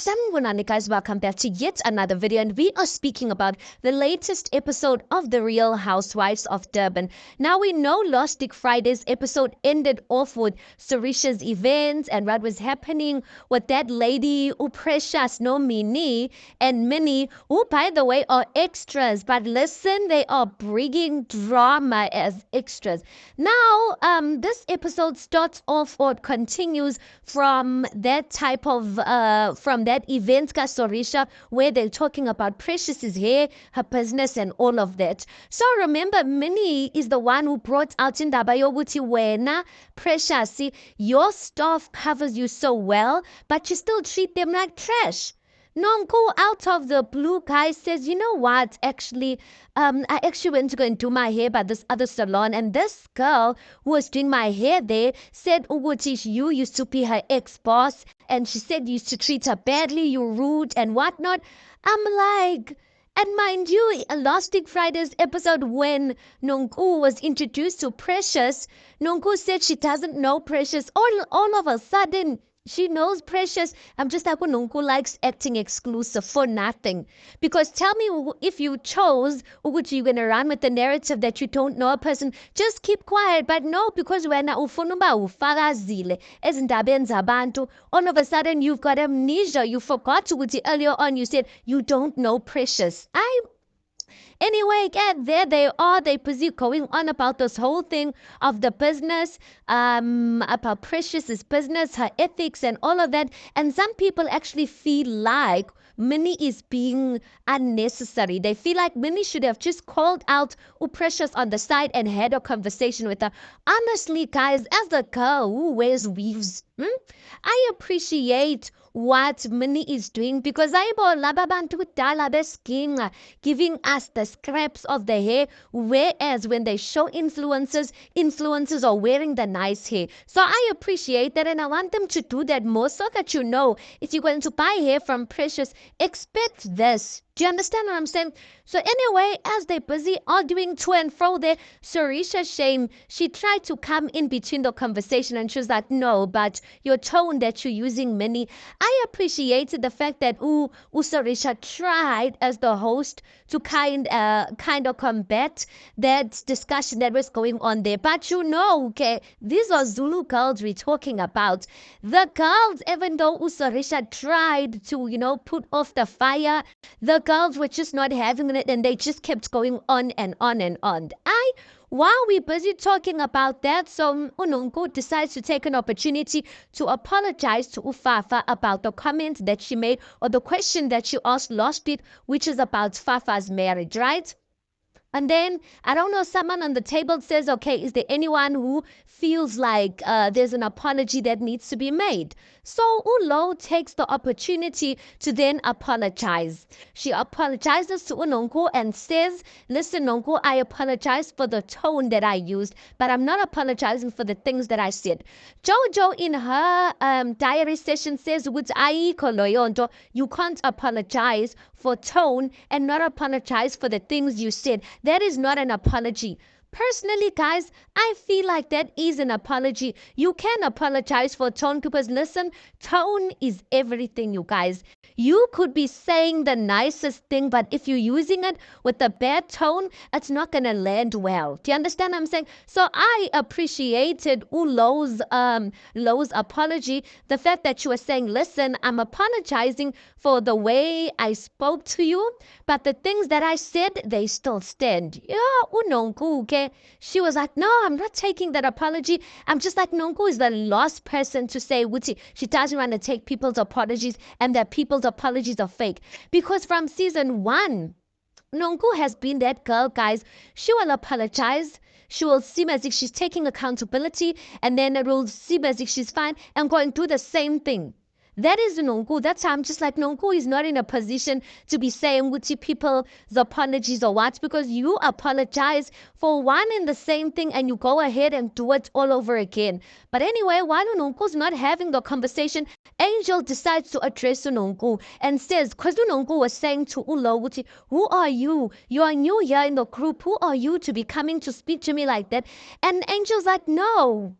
Sanibonani guys, welcome back to yet another video, and we are speaking about the latest episode of The Real Housewives of Durban. Now we know last week Friday's episode ended off with Sarisha's events and what was happening with that lady who precious no Minnie and Minnie, who by the way are extras, but listen, they are bringing drama as extras. Now this episode starts off or continues from that type of from that event ka Sorisha where they're talking about Precious's hair, her business and all of that. So remember, Minnie is the one who brought out indaba yokuthi wena Precious, your staff covers you so well, but you still treat them like trash. Nonku out of the blue guy says, you know what, actually, I actually went to go and do my hair by this other salon, and this girl who was doing my hair there said, Uguti, you used to be her ex-boss, and she said you used to treat her badly, you're rude and whatnot. I'm like, and mind you, last week Friday's episode when Nonku was introduced to Precious, Nonku said she doesn't know Precious. All of a sudden, she knows Precious. I'm just like, Nonku likes acting exclusive for nothing. Because tell me, if you chose, would you going to run with the narrative that you don't know a person? Just keep quiet. But no, because when ufunumba ufakazile ezindabeni zabantu, all of a sudden you've got amnesia. You forgot to earlier on you said you don't know Precious. Anyway, again, there they are. They busy going on about this whole thing of the business, about Precious's business, her ethics and all of that. And some people actually feel like Minnie is being unnecessary. They feel like Minnie should have just called out Precious on the side and had a conversation with her. Honestly, guys, as a girl who wears weaves, I appreciate what Minnie is doing because giving us the scraps of the hair, whereas when they show influencers are wearing the nice hair. So I appreciate that, and I want them to do that more so that you know if you're going to buy hair from Precious, expect this. Do you understand what I'm saying? So anyway, as they're busy arguing to and fro there, Sarisha Shame, she tried to come in between the conversation and she was like, no, but your tone that you're using, Minnie, I appreciated the fact that Sarisha tried as the host to kind of combat that discussion that was going on there. But you know, okay, these are Zulu girls we're talking about. The girls, even though Sarisha tried to, put off the fire, the girls were just not having it and they just kept going on and on and on. While we're busy talking about that, so Unungu decides to take an opportunity to apologize to Ufafa about the comment that she made or the question that she asked last week, which is about Fafa's marriage, right? And then, I don't know, someone on the table says, okay, is there anyone who feels like there's an apology that needs to be made? So Ulo takes the opportunity to then apologize. She apologizes to Unongo and says, listen, Nongo, I apologize for the tone that I used, but I'm not apologizing for the things that I said. Jojo in her diary session says, you can't apologize for tone and not apologize for the things you said. That is not an apology. Personally, guys, I feel like that is an apology. You can apologize for tone because listen, tone is everything, you guys. You could be saying the nicest thing, but if you're using it with a bad tone, it's not going to land well. Do you understand what I'm saying? So I appreciated Lowe's apology. The fact that you were saying, listen, I'm apologizing for the way I spoke to you, but the things that I said, they still stand. Yeah, Unongu, okay? She was like, no, I'm not taking that apology. I'm just like, Nongu is the last person to say, Wuti, she doesn't want to take people's apologies and that people's apologies are fake. Because from season 1, Nongu has been that girl, guys. She will apologize. She will seem as if she's taking accountability, and then it will seem as if she's fine and going to do the same thing. That is Nongu. That's how I'm just like, Nongu is not in a position to be saying Wuti people's apologies or what, because you apologize for one and the same thing and you go ahead and do it all over again. But anyway, while Nongu's not having the conversation, Angel decides to address Nongu and says, because Nongu was saying to Ulo, Wuti, who are you? You are new here in the group. Who are you to be coming to speak to me like that? And Angel's like, no.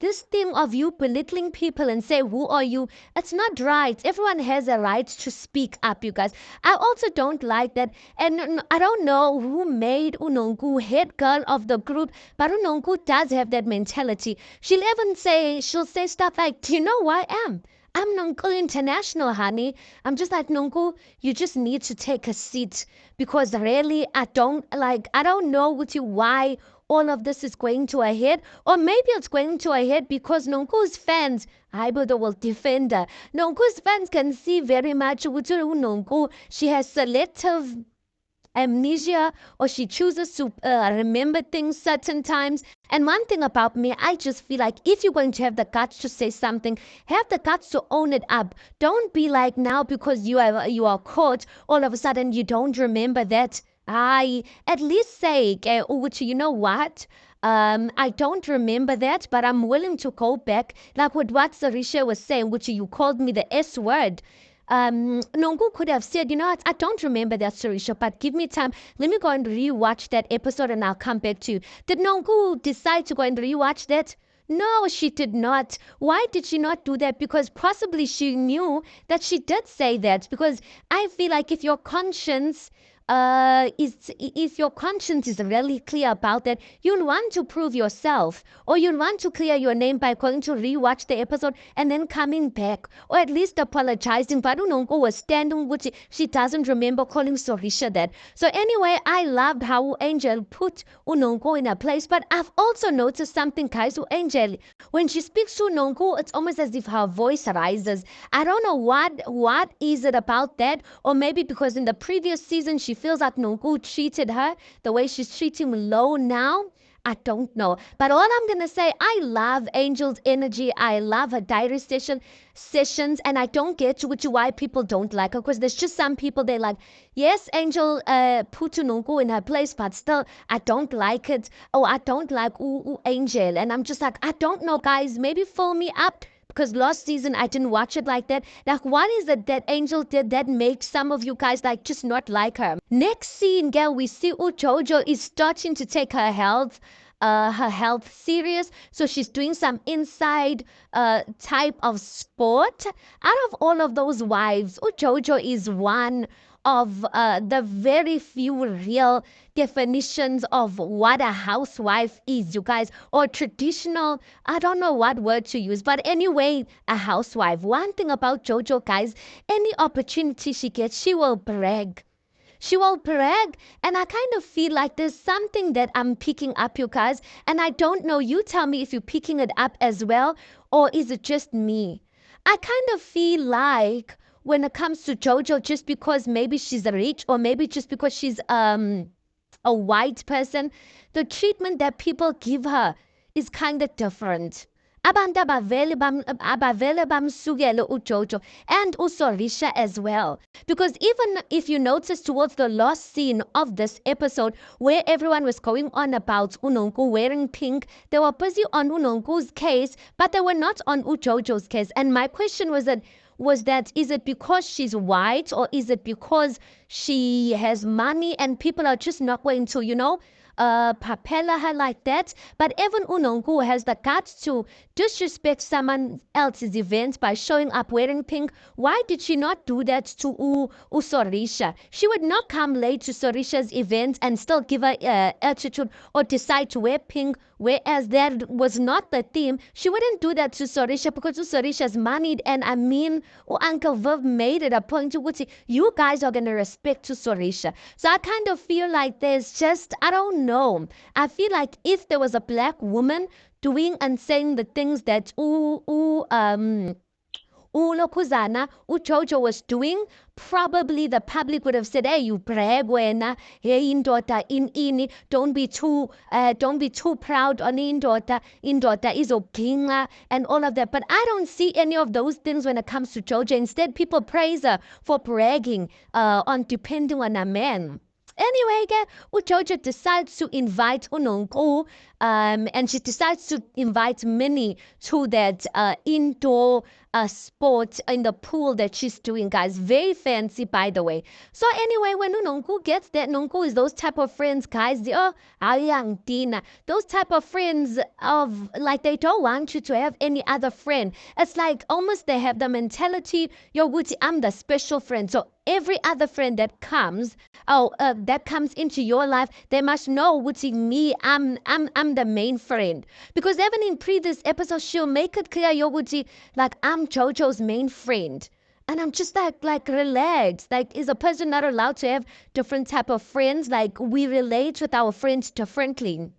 this thing of you belittling people and say, who are you? It's not right. Everyone has a right to speak up, you guys. I also don't like that. And I don't know who made Unonku head girl of the group, but Unonku does have that mentality. She'll say stuff like, do you know who I am? I'm Nonku International, honey. I'm just like, Nonku, you just need to take a seat because really, I don't know with you why all of this is going to a head, or maybe it's going to a head because Nonku's fans, I will defend her. Nonku's fans can see very much with Nonku. She has selective amnesia, or she chooses to remember things certain times. And one thing about me, I just feel like if you're going to have the guts to say something, have the guts to own it up. Don't be like now because you are caught, all of a sudden you don't remember that. I at least say, okay, Uchi, you know what? I don't remember that, but I'm willing to go back. Like what Sarisha was saying, which you called me the S word. Nongu could have said, you know what, I don't remember that, Sarisha, but give me time. Let me go and rewatch that episode and I'll come back to you. Did Nongu decide to go and rewatch that? No, she did not. Why did she not do that? Because possibly she knew that she did say that. Because I feel like if your conscience if your conscience is really clear about that, you'll want to prove yourself, or you'll want to clear your name by going to rewatch the episode and then coming back, or at least apologizing. But Unongo was standing, which she doesn't remember calling Sorisha that. So anyway, I loved how Angel put Unongo in a place, but I've also noticed something, guys, with Angel. When she speaks to Unongo, it's almost as if her voice rises. I don't know what is it about that, or maybe because in the previous season she feels like Nonku treated her the way she's treating Lo now. I don't know. But all I'm going to say, I love Angel's energy. I love her diary sessions. And I don't get which why people don't like her. Because there's just some people, they like, yes, Angel put Nonku in her place, but still, I don't like it. Oh, I don't like Angel. And I'm just like, I don't know, guys. Maybe fill me up. Because last season I didn't watch it like that. Like, what is it that Angel did that makes some of you guys like just not like her? Next scene, girl, we see Jojo is starting to take her health serious. So she's doing some inside type of sport. Out of all of those wives, Jojo is one of the very few real definitions of what a housewife is, you guys, or traditional, I don't know what word to use, but anyway, a housewife. One thing about Jojo, guys, any opportunity she gets, she will brag. She will brag, and I kind of feel like there's something that I'm picking up, you guys, and I don't know, you tell me if you're picking it up as well, or is it just me? I kind of feel like when it comes to Jojo, just because maybe she's rich, or maybe just because she's a white person, the treatment that people give her is kind of different. Abantu abavele bamsukele uJojo and uSorisha as well. Because even if you notice towards the last scene of this episode where everyone was going on about Unonku wearing pink, they were busy on Unonku's case, but they were not on uJojo's case. And my question was that is it because she's white, or is it because she has money and people are just not going to, papella her like that? But even Unonku has the guts to disrespect someone else's event by showing up wearing pink. Why did she not do that to Sorisha? She would not come late to Sorisha's event and still give her attitude or decide to wear pink, whereas that was not the theme. She wouldn't do that to Sorisha because Sorisha's moneyed, and I mean, Uncle Viv made it a point to say, you guys are going to respect to Sorisha. So I kind of feel like there's just, I don't know. I feel like if there was a black woman doing and saying the things that Lokuzana, Jojo was doing, probably the public would have said, hey, you brag wena, hey indota ini, don't be too proud on indota is okinga and all of that. But I don't see any of those things when it comes to Jojo. Instead, people praise her for bragging on depending on a man. Anyway, Jojo decides to invite Unonku, and she decides to invite Minnie to that indoor sport in the pool that she's doing, guys. Very fancy, by the way. So anyway, when Nonku gets there, Nonku is those type of friends, guys. Ayang Tina, those type of friends of like they don't want you to have any other friend. It's like almost they have the mentality, yo, Guti, I'm the special friend. So every other friend that comes into your life, they must know Guti, me, I'm the main friend. Because even in previous episodes, she'll make it clear, yo, Guti, like I'm Jojo's main friend. And I'm just like relaxed. Like, is a person not allowed to have different type of friends? Like, we relate with our friends differently.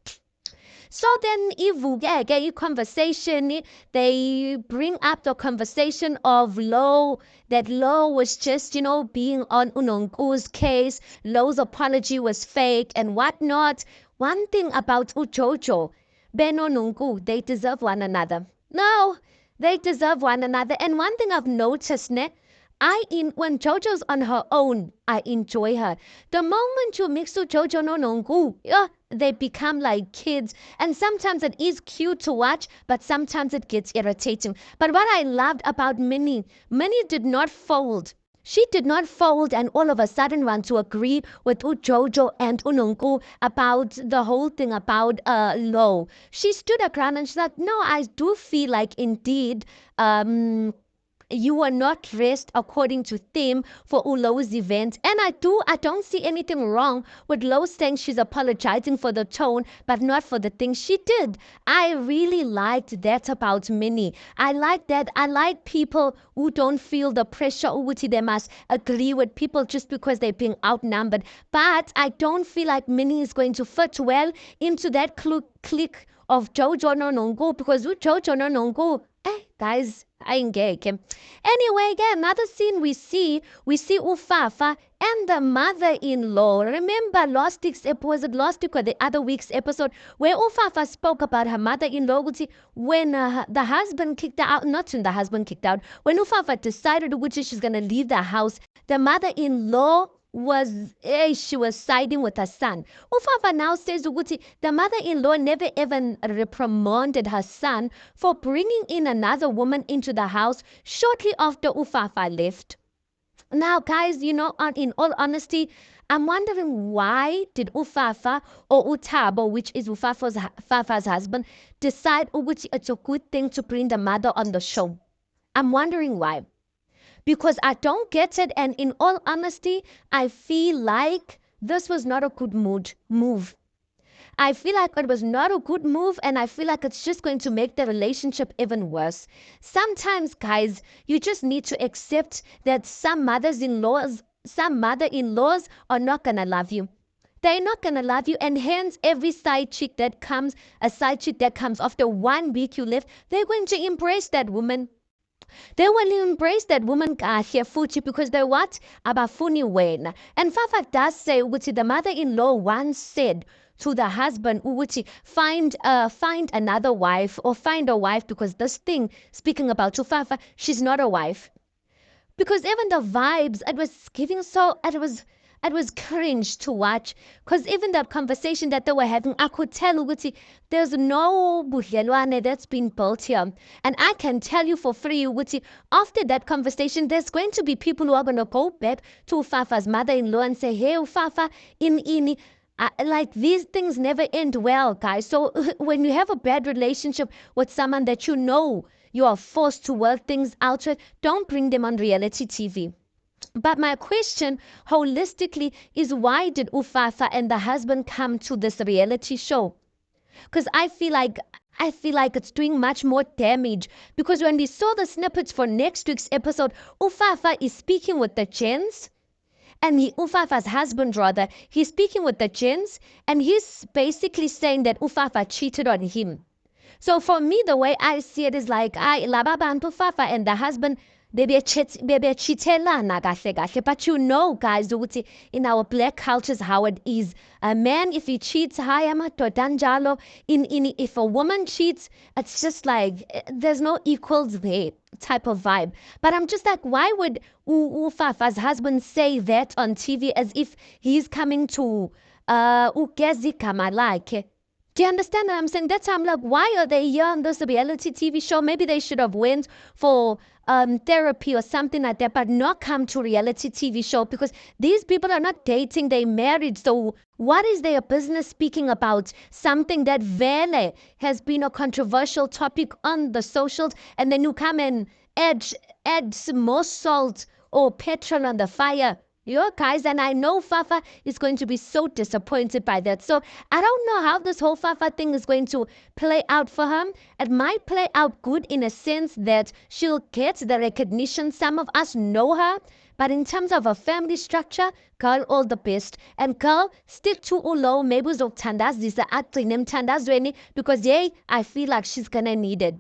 So then ivuke conversation, they bring up the conversation of Lo, that Lo was just, being on Unonku's case. Lo's apology was fake and whatnot. One thing about Ujojo, Beno Nungu, they deserve one another. No, they deserve one another. And one thing I've noticed, when Jojo's on her own, I enjoy her. The moment you mix with Jojo no Nongu, yeah, they become like kids. And sometimes it is cute to watch, but sometimes it gets irritating. But what I loved about Minnie did not fold. She did not fold and all of a sudden want to agree with Jojo and Unongu about the whole thing about Lo. She stood her ground and she said, no, I do feel like indeed you were not dressed according to theme for Ulo's event. And I don't see anything wrong with Lo saying she's apologizing for the tone, but not for the things she did. I really liked that about Minnie. I like that. I like people who don't feel the pressure Uti they must agree with people just because they're being outnumbered. But I don't feel like Minnie is going to fit well into that clique of Jojo no Nongo, because with Jojo no Nongo, guys, I engage. Anyway, again, another scene we see Ufafa and the mother-in-law. Remember last week's episode, was it last week or the other week's episode, where Ufafa spoke about her mother-in-law when the husband kicked her out, not when the husband kicked out, when Ufafa decided which she's going to leave the house, the mother-in-law she was siding with her son. Ufafa now says ukuthi the mother-in-law never even reprimanded her son for bringing in another woman into the house shortly after Ufafa left. Now, guys, in all honesty, I'm wondering why did Ufafa or Utabo, which is Ufafa's husband, decide which it's a good thing to bring the mother on the show? I'm wondering why. Because I don't get it, and in all honesty, I feel like this was not a good move. I feel like it was not a good move, and I feel like it's just going to make the relationship even worse. Sometimes, guys, you just need to accept that some mother-in-laws are not gonna love you. They're not gonna love you, and hence every side chick that comes after 1 week you left, they're going to embrace that woman. They will embrace that woman here futhi because they're what? Abafuni wena. And Fafa does say ukuthi the mother-in-law once said to the husband ukuthi find another wife or find a wife, because this thing speaking about to Fafa, she's not a wife. Because even the vibes, it was cringe to watch, because even the conversation that they were having, I could tell ukuthi there's no budlelwane that's been built here. And I can tell you for free ukuthi after that conversation, there's going to be people who are going to go back to Ufafa's mother-in-law and say, hey, Ufafa, ini. Like these things never end well, guys. So when you have a bad relationship with someone that you are forced to work things out with, don't bring them on reality TV. But my question holistically is, why did Ufafa and the husband come to this reality show? Because I feel like it's doing much more damage. Because when we saw the snippets for next week's episode, Ufafa is speaking with the gents. And Ufafa's husband, rather, he's speaking with the gents. And he's basically saying that Ufafa cheated on him. So for me, the way I see it is like, Lababantu Ufafa and the husband, bebechitelana kahle kahle. But guys, ukuthi in our black cultures how it is. A man, if he cheats, if a woman cheats, it's just like there's no equals there type of vibe. But I'm just like, why would Ufafa's husband say that on TV as if he's coming to ugezika malakhe? Do you understand what I'm saying? That's why I'm like, why are they here on this reality TV show? Maybe they should have went for therapy or something like that, but not come to reality TV show because these people are not dating, they married. So what is their business speaking about something that vele has been a controversial topic on the socials, and then you come and add some more salt or petrol on the fire? Yo, guys, and I know Fafa is going to be so disappointed by that. So I don't know how this whole Fafa thing is going to play out for her. It might play out good in a sense that she'll get the recognition. Some of us know her. But in terms of a family structure, girl, all the best. And girl, stick to ulo. Maybe uzokuthandazisa aqine emthandazweni because yay, I feel like she's gonna need it.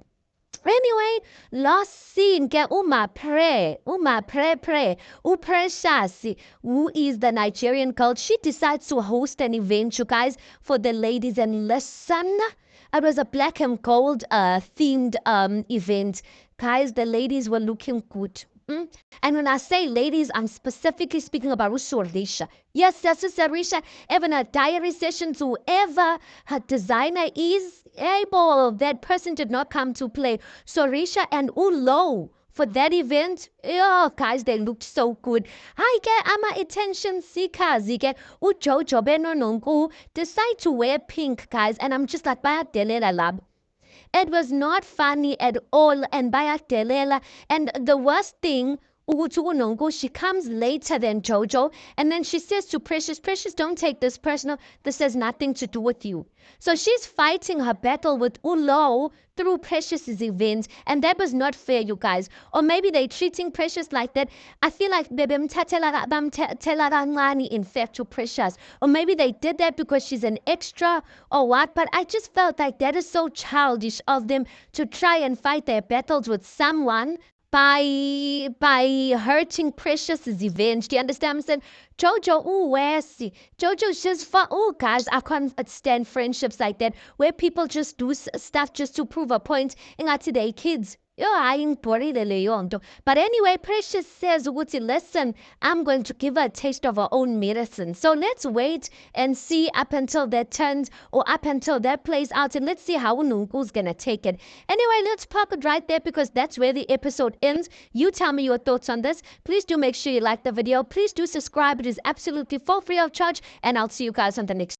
Anyway, last scene ke pray, Precious, who is the Nigerian girl, she decides to host an event, you guys, for the ladies. And listen, it was a black and gold themed event. Guys, the ladies were looking good. And when I say ladies, I'm specifically speaking about Usorisha. Yes, Usorisha, even a diary sessions, whoever her designer is able, that person did not come to play. Sorisha and Ulo for that event, oh, guys, they looked so good. I get ama attention seekers. Get Jojo Beno Nungu decide to wear pink, guys, and I'm just like, Baya Delela Lab. It was not funny at all, and Bayadelela. And the worst thing, she comes later than Jojo, and then she says to Precious, Precious, don't take this personal. This has nothing to do with you. So she's fighting her battle with Ulo through Precious's event, and that was not fair, you guys. Or maybe they're treating Precious like that. I feel like in fact to Precious. Or maybe they did that because she's an extra or what, but I just felt like that is so childish of them to try and fight their battles with someone by hurting Precious's event. Do you understand what I'm saying? Jojo, Jojo's just for, guys, I can't stand friendships like that where people just do stuff just to prove a point. Ingathi they kids. But anyway, Precious says, listen, I'm going to give her a taste of her own medicine. So let's wait and see up until that turns or up until that plays out. And let's see how Nunku's going to take it. Anyway, let's park it right there because that's where the episode ends. You tell me your thoughts on this. Please do make sure you like the video. Please do subscribe. It is absolutely for free of charge. And I'll see you guys on the next